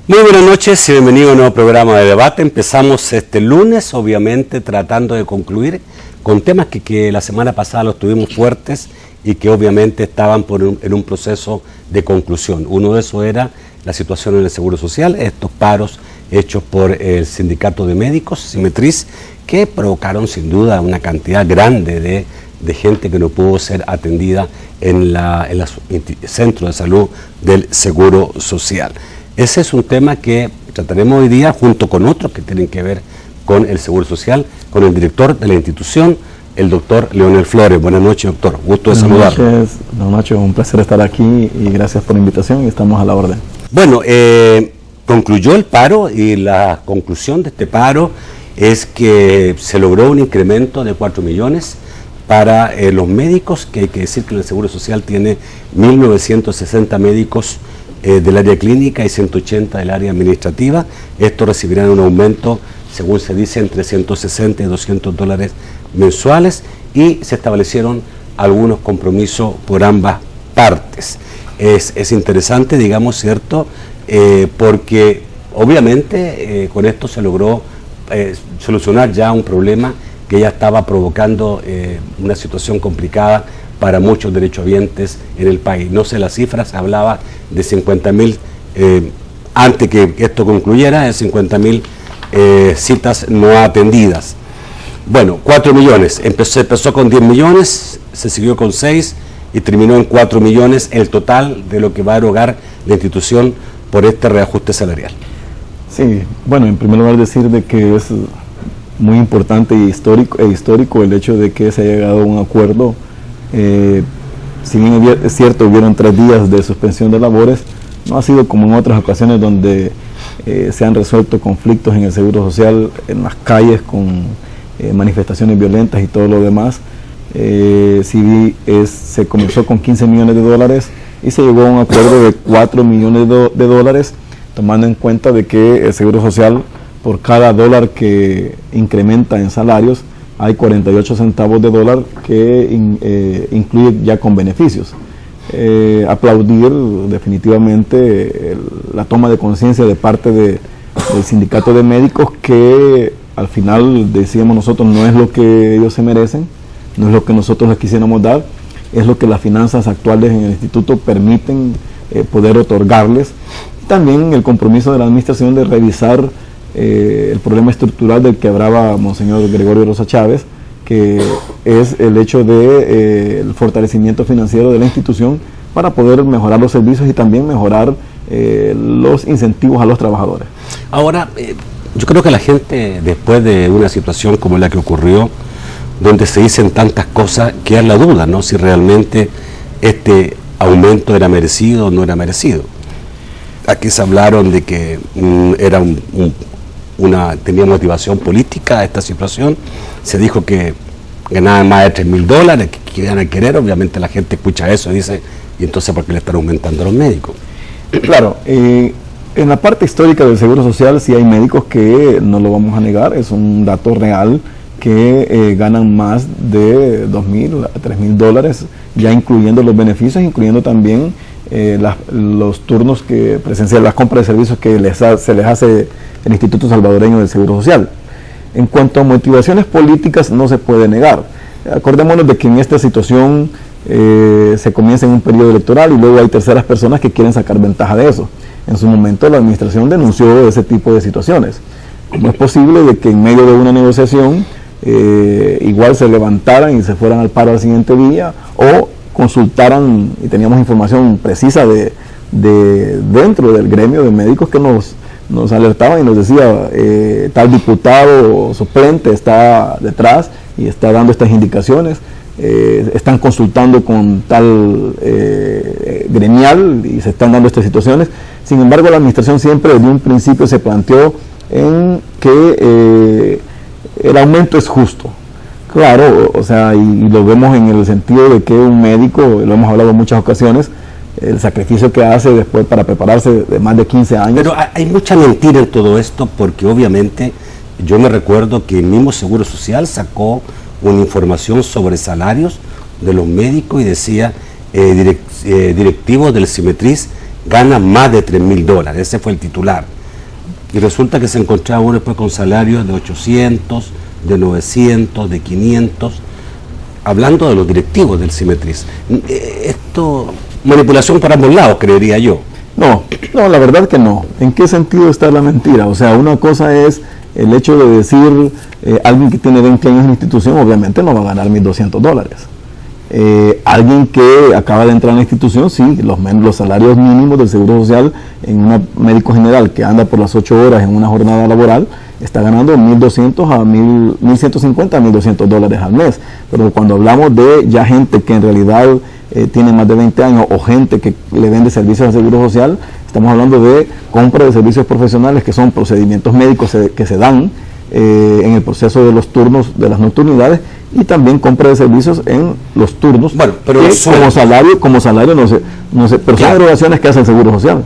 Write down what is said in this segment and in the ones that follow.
Muy buenas noches y bienvenido a un nuevo programa de debate. Empezamos este lunes, obviamente, tratando de concluir con temas que la semana pasada los tuvimos fuertes y que obviamente estaban en un proceso de conclusión. Uno de esos era la situación en el Seguro Social, estos paros hechos por el Sindicato de Médicos, Simetriz, que provocaron sin duda una cantidad grande de gente que no pudo ser atendida en los centros de salud del Seguro Social. Ese es un tema que trataremos hoy día junto con otros que tienen que ver con el Seguro Social, con el director de la institución, el doctor Leonel Flores. Buenas noches, doctor. Gusto de saludarlo. Buenas noches, don Nacho. Un placer estar aquí y gracias por la invitación y estamos a la orden. Bueno, concluyó el paro y la conclusión de este paro es que se logró un incremento de 4 millones para los médicos, que hay que decir que el Seguro Social tiene 1.960 médicos del área clínica y 180 del área administrativa. Estos recibirán un aumento, según se dice, entre 160 y 200 dólares mensuales, y se establecieron algunos compromisos por ambas partes. Es interesante, digamos, ¿cierto? Porque obviamente con esto se logró solucionar ya un problema que ya estaba provocando una situación complicada para muchos derechohabientes en el país. No sé las cifras, se hablaba de 50.000, antes que esto concluyera, de 50.000 citas no atendidas. Bueno, 4 millones, empezó con 10 millones, se siguió con 6 y terminó en 4 millones el total de lo que va a erogar la institución por este reajuste salarial. Sí, bueno, en primer lugar decir de que es muy importante y histórico el hecho de que se haya llegado a un acuerdo. Si bien es cierto, hubieron 3 días de suspensión de labores, no ha sido como en otras ocasiones donde se han resuelto conflictos en el Seguro Social, en las calles, con manifestaciones violentas y todo lo demás. Se comenzó con 15 millones de dólares y se llegó a un acuerdo de 4 millones de dólares, tomando en cuenta de que el Seguro Social, por cada dólar que incrementa en salarios, hay 48 centavos de dólar que incluye ya con beneficios. Aplaudir definitivamente la toma de conciencia de parte del Sindicato de Médicos, que al final decíamos nosotros no es lo que ellos se merecen, no es lo que nosotros les quisiéramos dar, es lo que las finanzas actuales en el instituto permiten poder otorgarles. También el compromiso de la administración de revisar el problema estructural del que hablaba Monseñor Gregorio Rosa Chávez, que es el hecho de el fortalecimiento financiero de la institución para poder mejorar los servicios y también mejorar los incentivos a los trabajadores. Ahora, yo creo que la gente, después de una situación como la que ocurrió, donde se dicen tantas cosas, queda la duda, ¿no? Si realmente este aumento era merecido o no era merecido. Aquí se hablaron de que era tenía motivación política esta situación. Se dijo que ganaban más de 3.000 dólares, que iban a querer. Obviamente la gente escucha eso y dice, ¿y entonces por qué le están aumentando a los médicos? Claro, en la parte histórica del Seguro Social sí hay médicos que, no lo vamos a negar, es un dato real, que ganan más de 2.000 a 3.000 dólares, ya incluyendo los beneficios, incluyendo también los turnos presenciales, las compras de servicios que se les hace el Instituto Salvadoreño del Seguro Social. En cuanto a motivaciones políticas, no se puede negar. Acordémonos de que en esta situación se comienza en un periodo electoral y luego hay terceras personas que quieren sacar ventaja de eso. En su momento la administración denunció ese tipo de situaciones. ¿Cómo es posible de que en medio de una negociación igual se levantaran y se fueran al paro al siguiente día, o consultaran, y teníamos información precisa de dentro del gremio de médicos que nos alertaban y nos decía tal diputado suplente está detrás y está dando estas indicaciones, están consultando con tal gremial y se están dando estas situaciones? Sin embargo, la administración siempre desde un principio se planteó en que el aumento es justo. Claro, o sea, y lo vemos en el sentido de que un médico, lo hemos hablado en muchas ocasiones, el sacrificio que hace después para prepararse de más de 15 años. Pero hay mucha mentira en todo esto, porque obviamente yo me recuerdo que el mismo Seguro Social sacó una información sobre salarios de los médicos y decía directivos del Simetriz gana más de $3.000, ese fue el titular. Y resulta que se encontraba uno después con salarios de 800, de 900, de 500, hablando de los directivos del Cimetrix. Esto, manipulación por ambos lados, creería yo. No, la verdad que no. ¿En qué sentido está la mentira? O sea, una cosa es el hecho de decir, alguien que tiene 20 años en la institución obviamente no va a ganar $1.200. Alguien que acaba de entrar en la institución, sí, los salarios mínimos del Seguro Social en un médico general que anda por las 8 horas en una jornada laboral está ganando $1.200 a $1.150 a $1.200 al mes. Pero cuando hablamos de ya gente que en realidad tiene más de 20 años o gente que le vende servicios al Seguro Social, estamos hablando de compra de servicios profesionales que son procedimientos médicos que se dan en el proceso de los turnos de las nocturnidades y también compra de servicios en los turnos, bueno, pero que como salario no sé, pero claro, son erogaciones que hace el Seguro Social.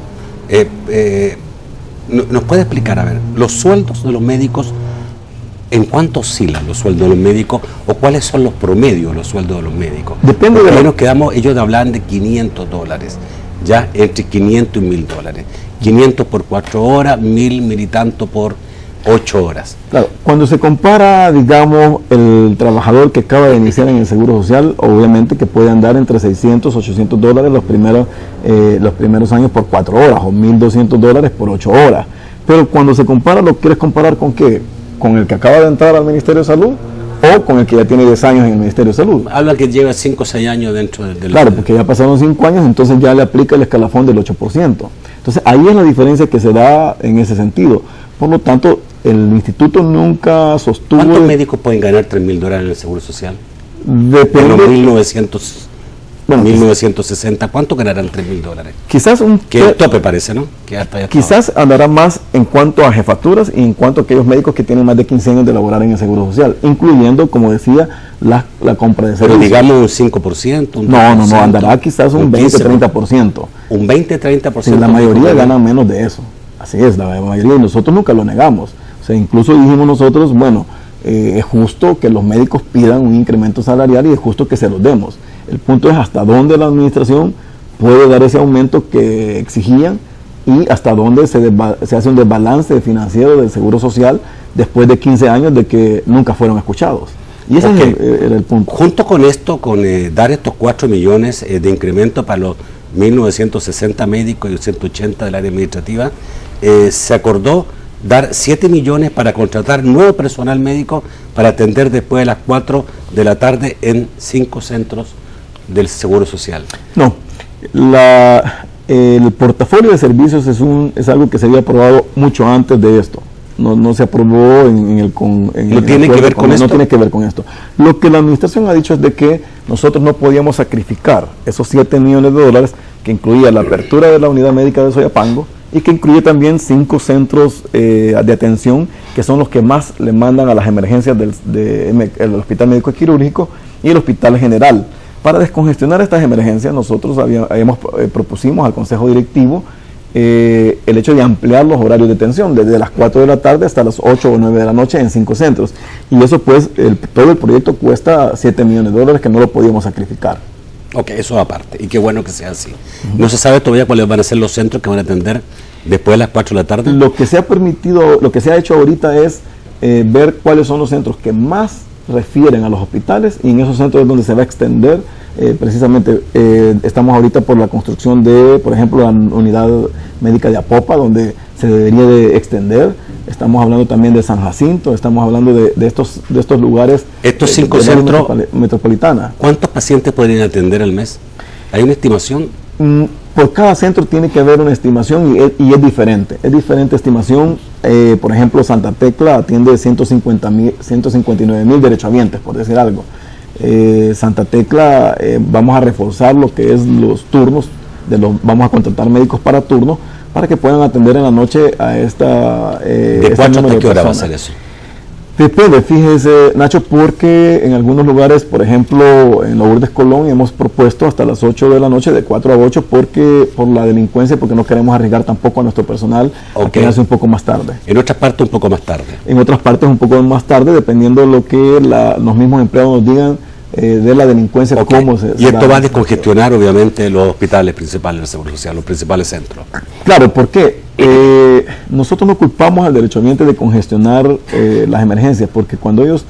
¿Nos puede explicar, a ver, los sueldos de los médicos, en cuánto oscilan los sueldos de los médicos o cuáles son los promedios de los sueldos de los médicos? Depende de nos quedamos, ellos hablan de $500, ya entre 500 y $1.000. 500 por 4 horas, 1.000 y tanto por 8 horas. Claro, cuando se compara, digamos, el trabajador que acaba de iniciar en el Seguro Social, obviamente que puede andar entre $600, $800 los primeros años por 4 horas o $1.200 por 8 horas. Pero cuando se compara, ¿lo quieres comparar con qué? ¿Con el que acaba de entrar al Ministerio de Salud o con el que ya tiene 10 años en el Ministerio de Salud? Habla que lleva 5 o 6 años dentro del... Claro, porque ya pasaron 5 años, entonces ya le aplica el escalafón del 8%. Entonces ahí es la diferencia que se da en ese sentido. Por lo tanto, el instituto nunca sostuvo... ¿Cuántos médicos pueden ganar $3.000 en el Seguro Social? Depende... En los 1960, ¿cuánto ganarán $3.000? Quizás que el tope parece, ¿no? Que quizás andará más en cuanto a jefaturas y en cuanto a aquellos médicos que tienen más de 15 años de laborar en el Seguro Social, incluyendo, como decía, la compra de servicios. Pero digamos un 5%, un 10%. No, andará quizás un 20-30%. Un 20-30%. Sí, la mayoría ganan menos de eso. Así es, la mayoría, y nosotros nunca lo negamos. O sea, incluso dijimos nosotros, bueno, es justo que los médicos pidan un incremento salarial y es justo que se los demos. El punto es hasta dónde la administración puede dar ese aumento que exigían y hasta dónde se hace un desbalance financiero del Seguro Social después de 15 años de que nunca fueron escuchados. Y ese era el punto. Junto con esto, con dar estos 4 millones de incremento para los 1.960 médicos y los 180 del área administrativa, se acordó dar 7 millones para contratar nuevo personal médico para atender después de las 4 de la tarde en 5 centros del Seguro Social. No, el portafolio de servicios es algo que se había aprobado mucho antes de esto. No se aprobó ¿No tiene que ver con esto? No tiene que ver con esto. Lo que la administración ha dicho es de que nosotros no podíamos sacrificar esos $7 millones que incluía la apertura de la unidad médica de Soyapango y que incluye también 5 centros de atención que son los que más le mandan a las emergencias del Hospital Médico Quirúrgico y el Hospital General. Para descongestionar estas emergencias, nosotros propusimos al Consejo Directivo el hecho de ampliar los horarios de atención desde las 4 de la tarde hasta las 8 o 9 de la noche en 5 centros. Y eso pues, todo el proyecto cuesta $7 millones que no lo podíamos sacrificar. Ok, eso aparte, y qué bueno que sea así. ¿No se sabe todavía cuáles van a ser los centros que van a atender después de las 4 de la tarde? Lo que se ha permitido, lo que se ha hecho ahorita es ver cuáles son los centros que más refieren a los hospitales y en esos centros es donde se va a extender. Precisamente estamos ahorita por la construcción de, por ejemplo, la unidad médica de Apopa, donde se debería de extender. Estamos hablando también de San Jacinto, estamos hablando de estos lugares. Estos 5 centros metropolitana. ¿Cuántos pacientes podrían atender al mes? ¿Hay una estimación? Por cada centro tiene que haber una estimación y es diferente. Es diferente estimación. Por ejemplo, Santa Tecla atiende 159,000 derechohabientes, por decir algo. Santa Tecla vamos a reforzar lo que es los turnos, vamos a contratar médicos para turnos para que puedan atender en la noche a esta... ¿De cuánto hasta qué hora va a ser eso? Depende, fíjese, Nacho, porque en algunos lugares, por ejemplo, en Lourdes Colón, hemos propuesto hasta las 8 de la noche, de 4 a 8, por la delincuencia, porque no queremos arriesgar tampoco a nuestro personal a quedarse un poco más tarde. En otras partes un poco más tarde. En otras partes un poco más tarde, dependiendo de lo que los mismos empleados nos digan. de la delincuencia. Okay. Cómo se y esto va a descongestionar obviamente los hospitales principales del Seguro Social, los principales centros. Claro, ¿por qué? Nosotros no culpamos al derechohabiente de congestionar las emergencias, porque cuando ellos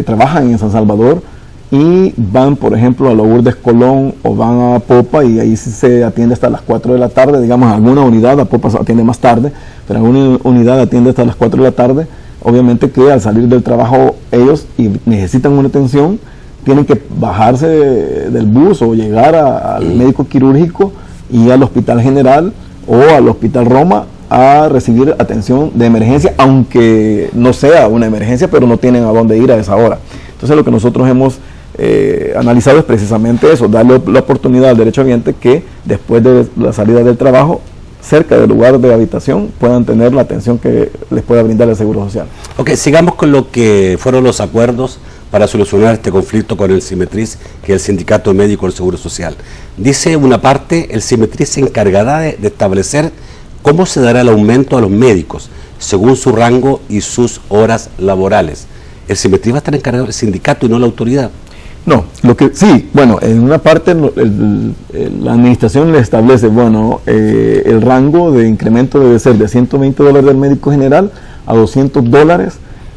trabajan en San Salvador y van, por ejemplo, a Lourdes Colón o van a Popa, y ahí sí se atiende hasta las 4 de la tarde, digamos, alguna unidad, a Popa se atiende más tarde, pero alguna unidad atiende hasta las 4 de la tarde. Obviamente que al salir del trabajo ellos y necesitan una atención, tienen que bajarse del bus o llegar al médico quirúrgico y al hospital general o al hospital Roma a recibir atención de emergencia, aunque no sea una emergencia, pero no tienen a dónde ir a esa hora. Entonces lo que nosotros hemos analizado es precisamente eso, darle la oportunidad al derechohabiente que después de la salida del trabajo, cerca del lugar de habitación, puedan tener la atención que les pueda brindar el Seguro Social. Ok, sigamos con lo que fueron los acuerdos para solucionar este conflicto con el Simetriz, que es el Sindicato Médico del Seguro Social. Dice una parte, el Simetriz se encargará de establecer cómo se dará el aumento a los médicos, según su rango y sus horas laborales. El Simetriz va a estar encargado del sindicato y no la autoridad. No, lo que sí, bueno, en una parte la administración le establece, bueno, el rango de incremento debe ser de $120 del médico general a $200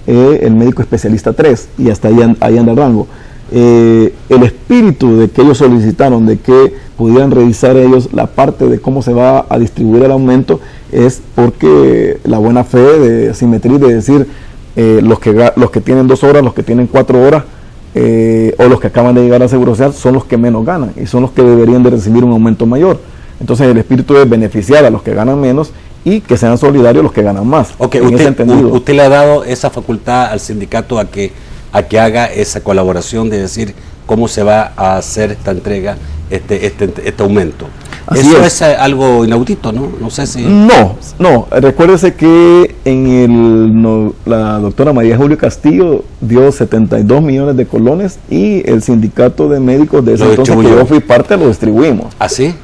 el médico especialista 3, y hasta ahí anda el rango. El espíritu de que ellos solicitaron, de que pudieran revisar ellos la parte de cómo se va a distribuir el aumento, es porque la buena fe de Simetriz de decir los que tienen 2 horas, los que tienen 4 horas, o los que acaban de llegar al Seguro Social son los que menos ganan y son los que deberían de recibir un aumento mayor. Entonces el espíritu es beneficiar a los que ganan menos y que sean solidarios los que ganan más. Ok, usted le ha dado esa facultad al sindicato a que haga esa colaboración de decir cómo se va a hacer esta entrega, este aumento. Así Eso es algo inaudito, ¿no? No sé si... No, recuérdese que la doctora María Julio Castillo dio 72 millones de colones y el sindicato de médicos de ese entonces que yo fui parte lo distribuimos. ¿Ah, sí?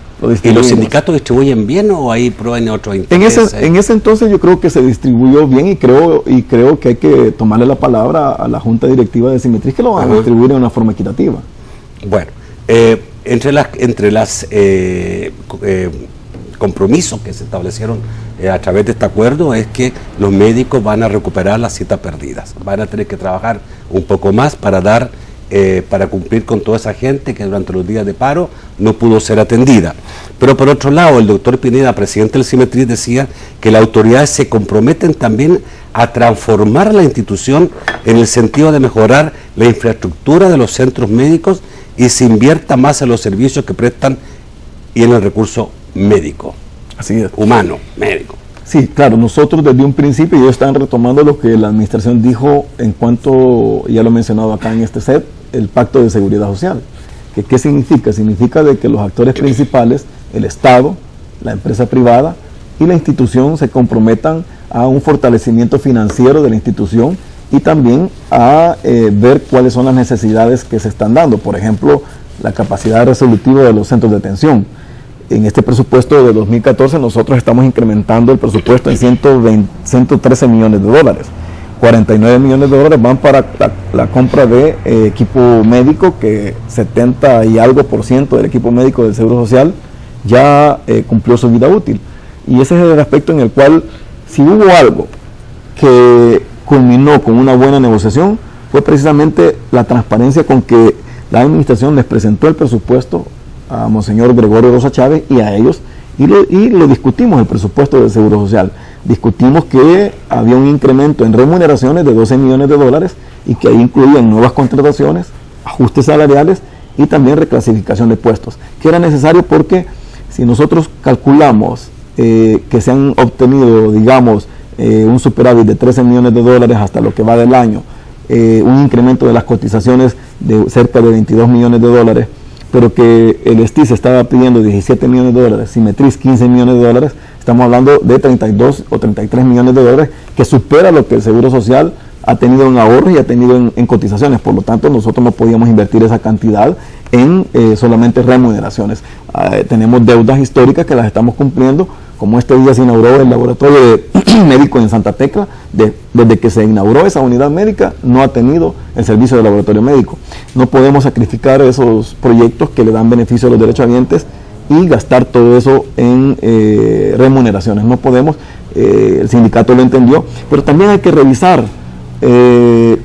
¿Y los sindicatos distribuyen bien o ahí prueban otros intereses? En ese entonces yo creo que se distribuyó bien y creo que hay que tomarle la palabra a la junta directiva de Simetriz que lo van a distribuir de una forma equitativa. Bueno, entre las compromisos que se establecieron a través de este acuerdo es que los médicos van a recuperar las citas perdidas, van a tener que trabajar un poco más para cumplir con toda esa gente que durante los días de paro no pudo ser atendida. Pero por otro lado, el doctor Pineda, presidente del Simetriz, decía que las autoridades se comprometen también a transformar la institución en el sentido de mejorar la infraestructura de los centros médicos y se invierta más en los servicios que prestan y en el recurso médico. Así es. Humano, médico. Sí, claro, nosotros desde un principio ellos están retomando lo que la administración dijo en cuanto, ya lo he mencionado acá en este set, el pacto de seguridad social. ¿Qué significa? Significa de que los actores principales, el Estado, la empresa privada y la institución se comprometan a un fortalecimiento financiero de la institución y también a ver cuáles son las necesidades que se están dando. Por ejemplo, la capacidad resolutiva de los centros de atención. En este presupuesto de 2014 nosotros estamos incrementando el presupuesto en 113 millones de dólares. 49 millones de dólares van para la compra de equipo médico, que 70 y algo % del equipo médico del Seguro Social ya cumplió su vida útil. Y ese es el aspecto en el cual, si hubo algo que culminó con una buena negociación, fue precisamente la transparencia con que la administración les presentó el presupuesto a Monseñor Gregorio Rosa Chávez y a ellos, y lo discutimos, el presupuesto del Seguro Social. Discutimos que había un incremento en remuneraciones de 12 millones de dólares y que ahí incluían nuevas contrataciones, ajustes salariales y también reclasificación de puestos, que era necesario porque si nosotros calculamos que se han obtenido, digamos, un superávit de 13 millones de dólares hasta lo que va del año, un incremento de las cotizaciones de cerca de 22 millones de dólares, pero que el STIS estaba pidiendo 17 millones de dólares, Simetriz 15 millones de dólares, estamos hablando de 32 o 33 millones de dólares, que supera lo que el Seguro Social ha tenido en ahorros y ha tenido en cotizaciones. Por lo tanto, nosotros no podíamos invertir esa cantidad en solamente remuneraciones. Tenemos deudas históricas que las estamos cumpliendo como este día se inauguró el laboratorio médico en Santa Tecla, desde que se inauguró esa unidad médica no ha tenido el servicio de laboratorio médico. No podemos sacrificar esos proyectos que le dan beneficio a los derechohabientes y gastar todo eso en remuneraciones. No podemos, el sindicato lo entendió, pero también hay que revisar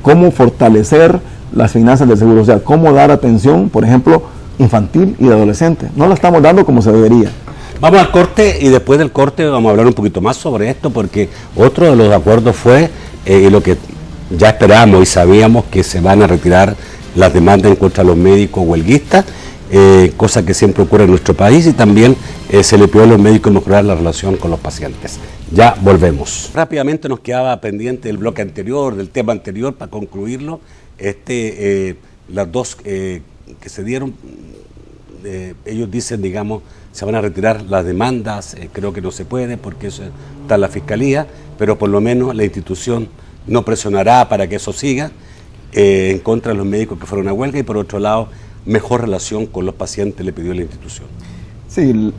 cómo fortalecer las finanzas del Seguro Social, cómo dar atención, por ejemplo, infantil y de adolescente. No la estamos dando como se debería. Vamos al corte y después del corte vamos a hablar un poquito más sobre esto, porque otro de los acuerdos fue lo que ya esperábamos y sabíamos, que se van a retirar las demandas en contra de los médicos huelguistas, cosa que siempre ocurre en nuestro país, y también se le pidió a los médicos mejorar la relación con los pacientes. Ya volvemos. Rápidamente nos quedaba pendiente el bloque anterior, del tema anterior, para concluirlo. Las dos que se dieron, ellos dicen, digamos, se van a retirar las demandas. Creo que no se puede porque eso está en la Fiscalía, pero por lo menos la institución no presionará para que eso siga en contra de los médicos que fueron a huelga, y por otro lado, mejor relación con los pacientes le pidió la institución. Sí,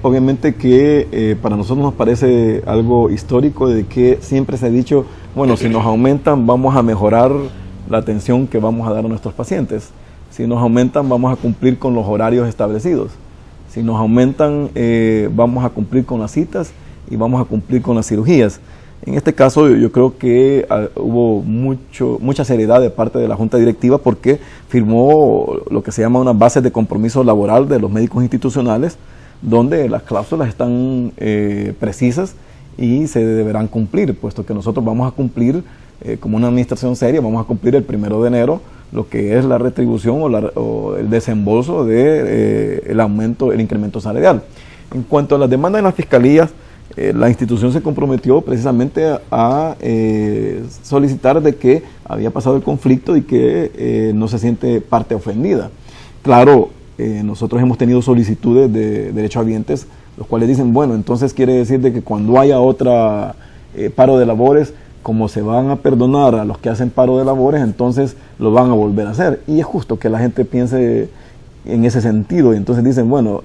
obviamente que para nosotros nos parece algo histórico, de que siempre se ha dicho, bueno, si nos aumentan vamos a mejorar la atención que vamos a dar a nuestros pacientes. Si nos aumentan vamos a cumplir con los horarios establecidos. Si nos aumentan vamos a cumplir con las citas y vamos a cumplir con las cirugías. En este caso yo creo que hubo mucha seriedad de parte de la Junta Directiva, porque firmó lo que se llama una base de compromiso laboral de los médicos institucionales, donde las cláusulas están precisas y se deberán cumplir, puesto que nosotros vamos a cumplir como una administración seria, vamos a cumplir el 1 de enero lo que es la retribución o el desembolso de el aumento, el incremento salarial. En cuanto a las demandas en las fiscalías, la institución se comprometió precisamente a solicitar de que había pasado el conflicto y que no se siente parte ofendida. Claro, nosotros hemos tenido solicitudes de derechohabientes, los cuales dicen, bueno, entonces quiere decir de que cuando haya otra paro de labores, como se van a perdonar a los que hacen paro de labores, entonces lo van a volver a hacer. Y es justo que la gente piense en ese sentido, y entonces dicen, bueno,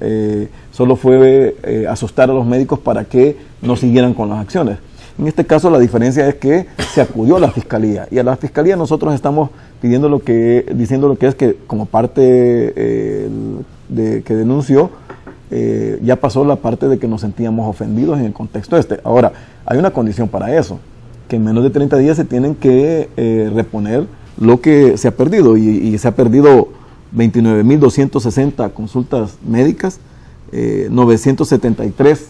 solo fue asustar a los médicos para que no siguieran con las acciones. En este caso la diferencia es que se acudió a la Fiscalía, y a la Fiscalía nosotros estamos diciendo lo que es que como parte que denunció, ya pasó la parte de que nos sentíamos ofendidos en el contexto este. Ahora, hay una condición para eso, que en menos de 30 días se tienen que reponer lo que se ha perdido, y se ha perdido 29.260 consultas médicas, 973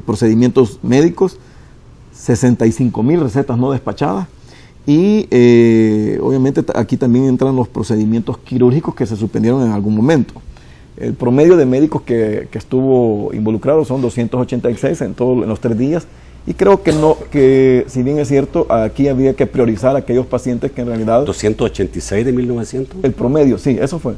procedimientos médicos, 65.000 recetas no despachadas, y obviamente aquí también entran los procedimientos quirúrgicos que se suspendieron en algún momento. El promedio de médicos que estuvo involucrado son 286 en los 3 días, y creo que si bien es cierto, aquí había que priorizar a aquellos pacientes que en realidad... 286 de 1900. El promedio, sí, eso fue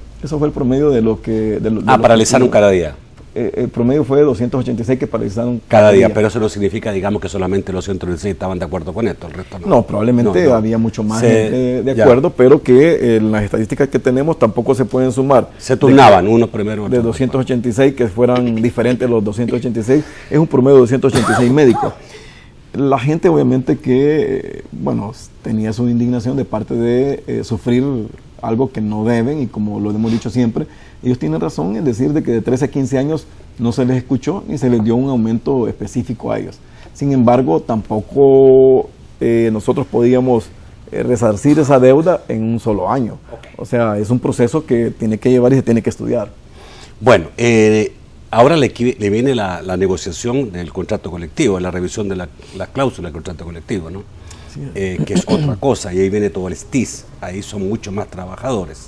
el promedio de lo que... paralizaron cada día. El promedio fue 286 que paralizaron cada día, pero eso no significa, digamos, que solamente los 116 estaban de acuerdo con esto, el resto no. No, probablemente había mucho más gente de acuerdo, pero que en las estadísticas que tenemos tampoco se pueden sumar. Se turnaban unos primero. De 286 que fueran diferentes los 286, es un promedio de 286 médicos. La gente obviamente que, bueno, tenía su indignación de parte de sufrir algo que no deben, y como lo hemos dicho siempre, ellos tienen razón en decir de que de 13 a 15 años no se les escuchó ni se les dio un aumento específico a ellos. Sin embargo, tampoco nosotros podíamos resarcir esa deuda en un solo año. Okay. O sea, es un proceso que tiene que llevar y se tiene que estudiar. Bueno, ahora le viene la negociación del contrato colectivo, la revisión de la cláusula del contrato colectivo, ¿no? Sí. Que es otra cosa, y ahí viene todo el STIS, ahí son muchos más trabajadores.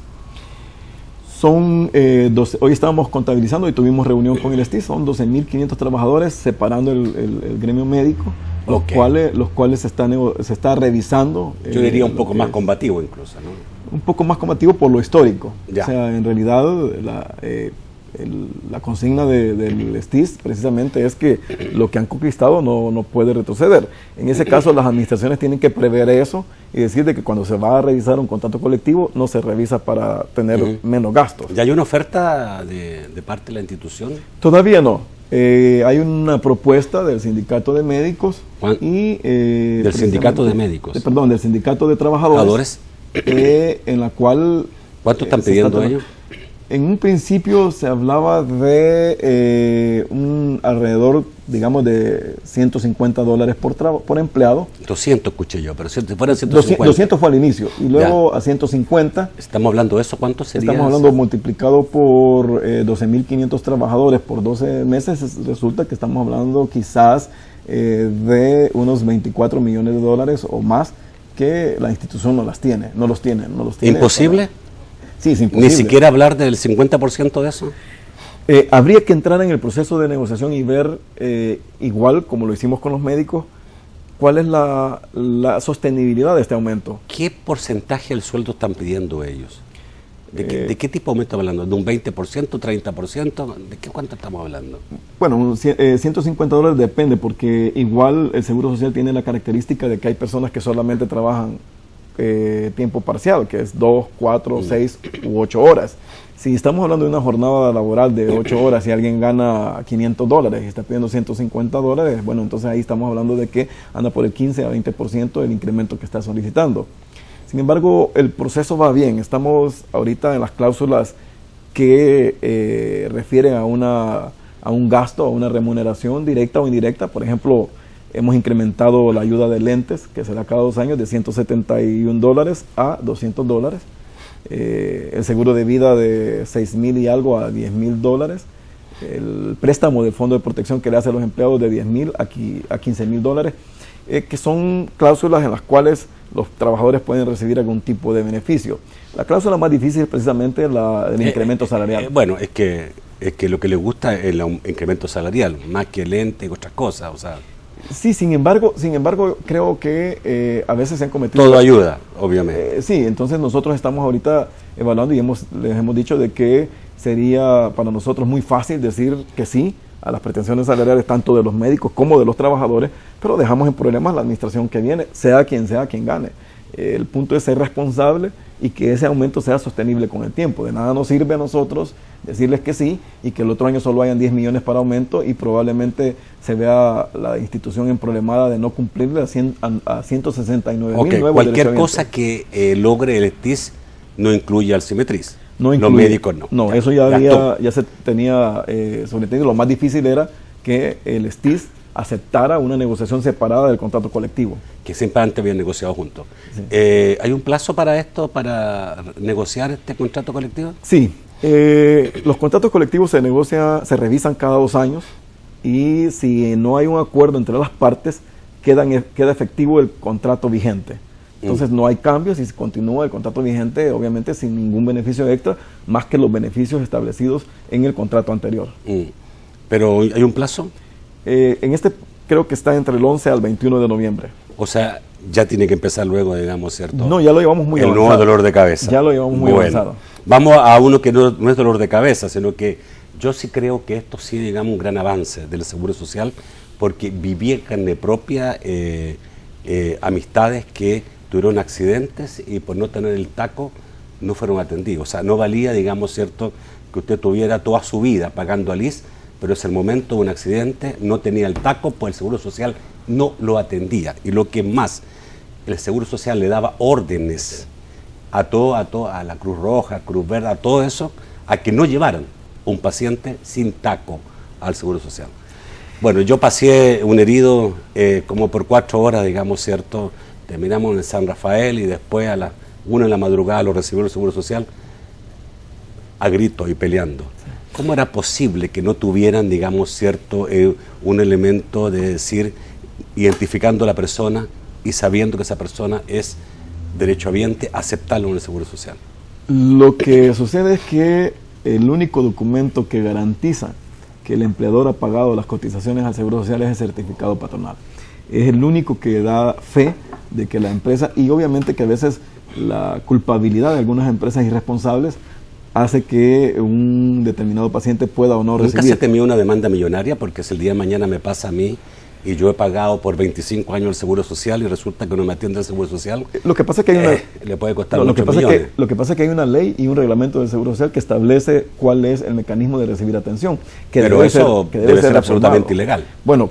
Son hoy estábamos contabilizando y tuvimos reunión con el STIS, son 12.500 trabajadores separando el gremio médico, los cuales se está revisando. Yo diría un poco más combativo incluso, ¿no? Un poco más combativo por lo histórico. Ya. O sea, en realidad la consigna del STIS precisamente es que lo que han conquistado no puede retroceder. En ese caso las administraciones tienen que prever eso y decir de que cuando se va a revisar un contrato colectivo no se revisa para tener menos gastos. ¿Ya hay una oferta de parte de la institución? Todavía no. Hay una propuesta del sindicato de médicos y del sindicato de médicos. Perdón, del sindicato de trabajadores. En la cual... ¿Cuánto están pidiendo ellos? En un principio se hablaba de alrededor, digamos, de $150 por empleado. 200 escuché yo, pero si fueran 150. 200 fue al inicio, y luego a 150. ¿Estamos hablando de eso? ¿Cuánto sería? Estamos hablando multiplicado por 12.500 trabajadores por 12 meses, resulta que estamos hablando quizás de unos $24 millones o más, que la institución no los tiene. ¿Imposible? Sí, es imposible. ¿Ni siquiera hablar del 50% de eso? Habría que entrar en el proceso de negociación y ver, igual como lo hicimos con los médicos, cuál es la sostenibilidad de este aumento. ¿Qué porcentaje del sueldo están pidiendo ellos? ¿De qué tipo de aumento estamos hablando? ¿De un 20%, 30%? ¿De cuánto estamos hablando? Bueno, $150 depende, porque igual el Seguro Social tiene la característica de que hay personas que solamente trabajan tiempo parcial, que es 2, 4, 6 u 8 horas. Si estamos hablando de una jornada laboral de 8 horas y alguien gana $500 y está pidiendo $150, bueno, entonces ahí estamos hablando de que anda por el 15 a 20% del incremento que está solicitando. Sin embargo, el proceso va bien. Estamos ahorita en las cláusulas que refieren a un gasto, a una remuneración directa o indirecta. Por ejemplo, hemos incrementado la ayuda de lentes, que será cada 2 años, de $171 a $200. El seguro de vida de $6,000 y algo a $10,000. El préstamo del Fondo de Protección que le hace a los empleados de $10,000 a $15,000. Que son cláusulas en las cuales los trabajadores pueden recibir algún tipo de beneficio. La cláusula más difícil es precisamente la del incremento salarial. Bueno, es que lo que les gusta es el incremento salarial, más que el ente y otras cosas. O sea. Sí, sin embargo, creo que a veces se han cometido... Todo ayuda, obviamente. Sí, entonces nosotros estamos ahorita evaluando y les hemos dicho de que sería para nosotros muy fácil decir que sí a las pretensiones salariales tanto de los médicos como de los trabajadores, pero dejamos en problemas la administración que viene, sea quien gane. El punto es ser responsable y que ese aumento sea sostenible con el tiempo. De nada nos sirve a nosotros decirles que sí y que el otro año solo hayan 10 millones para aumento y probablemente se vea la institución emproblemada de no cumplirle a 169,000 nuevos. Cualquier cosa que logre el STIS no incluye al Simetriz. No incluye, los médicos no. No, eso ya se tenía sobreentendido. Lo más difícil era que el STIS aceptara una negociación separada del contrato colectivo. Que siempre antes habían negociado juntos. Sí. ¿Hay un plazo para esto, para negociar este contrato colectivo? Sí. Los contratos colectivos se revisan cada 2 años y si no hay un acuerdo entre las partes, queda efectivo el contrato vigente. Entonces no hay cambios y se continúa el contrato vigente, obviamente sin ningún beneficio extra, más que los beneficios establecidos en el contrato anterior. ¿Pero hay un plazo? En este creo que está entre el 11 al 21 de noviembre. O sea, ya tiene que empezar luego, digamos, ¿cierto? No, ya lo llevamos muy avanzado. El nuevo dolor de cabeza. Ya lo llevamos muy avanzado. Vamos a uno que no es dolor de cabeza, sino que yo sí creo que esto sí, digamos, un gran avance del Seguro Social, porque viví en carne propia amistades que tuvieron accidentes y por no tener el taco no fueron atendidos. O sea, no valía, digamos, cierto, que usted tuviera toda su vida pagando al IS, pero es el momento de un accidente, no tenía el taco, pues el Seguro Social no lo atendía. Y lo que más, el Seguro Social le daba órdenes a la Cruz Roja, Cruz Verde, a todo eso, a que no llevaran un paciente sin taco al Seguro Social. Bueno, yo pasé un herido como por 4 horas, digamos, cierto. Terminamos en el San Rafael y después a las 1 de la madrugada lo recibió el Seguro Social a gritos y peleando. ¿Cómo era posible que no tuvieran, digamos, cierto, un elemento de decir, identificando a la persona y sabiendo que esa persona es derechohabiente, aceptarlo en el Seguro Social? Lo que sucede es que el único documento que garantiza que el empleador ha pagado las cotizaciones al Seguro Social es el certificado patronal. Es el único que da fe de que la empresa, y obviamente que a veces la culpabilidad de algunas empresas irresponsables hace que un determinado paciente pueda o no recibir. ¿Nunca se temió una demanda millonaria? Porque si el día de mañana me pasa a mí y yo he pagado por 25 años el Seguro Social y resulta que no me atiende el Seguro Social, Lo que pasa es que hay una, le puede costar lo que muchos pasa es millones. que, lo que pasa es que hay una ley y un reglamento del Seguro Social que establece cuál es el mecanismo de recibir atención. Que Pero eso debe ser reformado. absolutamente ilegal. Bueno,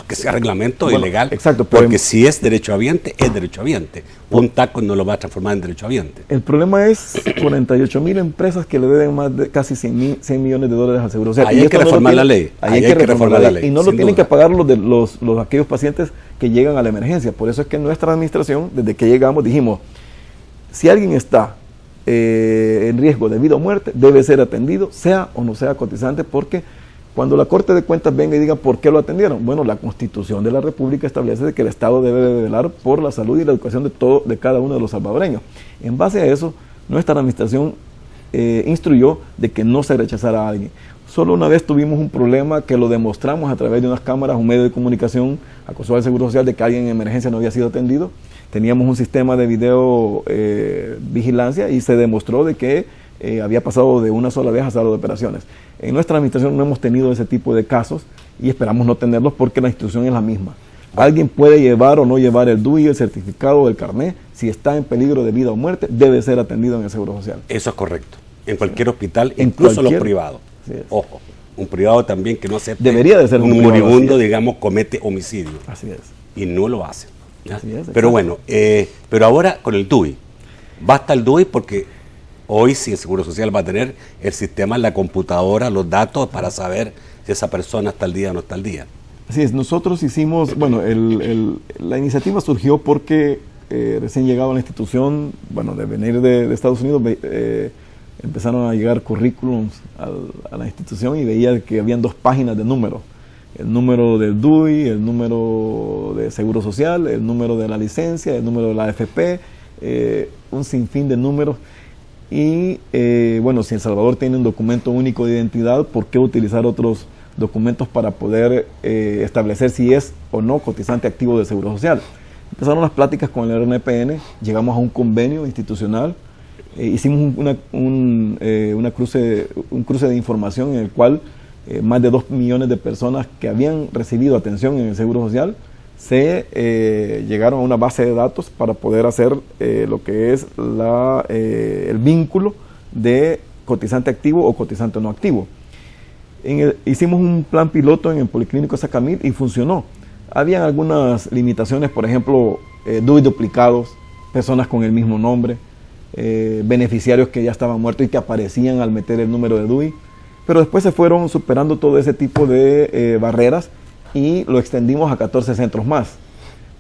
Que sea reglamento Bueno, ilegal, exacto, pero porque si es derechohabiente, es derechohabiente. Un taco no lo va a transformar en derechohabiente. el problema es 48.000 empresas que le deben más de casi 100 millones de dólares al Seguro Social. Ahí Y hay esto que no lo reformar tiene- la ley. Ahí hay que reformar la ley. Y no lo sin tienen duda. que pagar aquellos pacientes que llegan a la emergencia. Por eso es que nuestra administración, desde que llegamos, dijimos, si alguien está en riesgo de vida o muerte, debe ser atendido, sea o no sea cotizante, porque cuando la Corte de Cuentas venga y diga por qué lo atendieron, bueno, la Constitución de la República establece que el Estado debe de velar por la salud y la educación de cada uno de los salvadoreños. En base a eso, nuestra administración instruyó de que no se rechazara a alguien. Solo una vez tuvimos un problema que lo demostramos a través de unas cámaras, un medio de comunicación acusó al Seguro Social de que alguien en emergencia no había sido atendido. Teníamos un sistema de video vigilancia y se demostró de que había pasado de una sola vez a sala de operaciones. En nuestra administración no hemos tenido ese tipo de casos y esperamos no tenerlos porque la institución es la misma. Alguien puede llevar o no llevar el DUI, el certificado o el carnet. Si está en peligro de vida o muerte, debe ser atendido en el Seguro Social. Eso es correcto. En cualquier hospital, En incluso cualquier- los privados. Así es. Ojo, un privado también que no acepte Debería de ser un un privado, moribundo, así es. digamos, comete homicidio. Así es. Y no lo hace. ¿ya? Así es, Pero exacto. bueno, pero ahora con el DUI. Basta el DUI porque hoy sí el Seguro Social va a tener el sistema en la computadora, los datos para saber si esa persona está al día o no está al día. Así es, nosotros hicimos, bueno, la iniciativa surgió porque recién llegado a la institución, bueno, de venir de Estados Unidos, empezaron a llegar currículums a la institución y veía que habían 2 páginas de números. El número del DUI, el número de Seguro Social, el número de la licencia, el número de la AFP, un sinfín de números. Y bueno, si El Salvador tiene un documento único de identidad, ¿por qué utilizar otros documentos para poder establecer si es o no cotizante activo del Seguro Social? Empezaron las pláticas con el RNPN, llegamos a un convenio institucional, hicimos un cruce de información en el cual más de 2 millones de personas que habían recibido atención en el Seguro Social se llegaron a una base de datos para poder hacer lo que es el vínculo de cotizante activo o cotizante no activo. Hicimos un plan piloto en el Policlínico Sacamil y funcionó. Habían algunas limitaciones, por ejemplo, DUI duplicados, personas con el mismo nombre, beneficiarios que ya estaban muertos y que aparecían al meter el número de DUI, pero después se fueron superando todo ese tipo de barreras y lo extendimos a 14 centros más.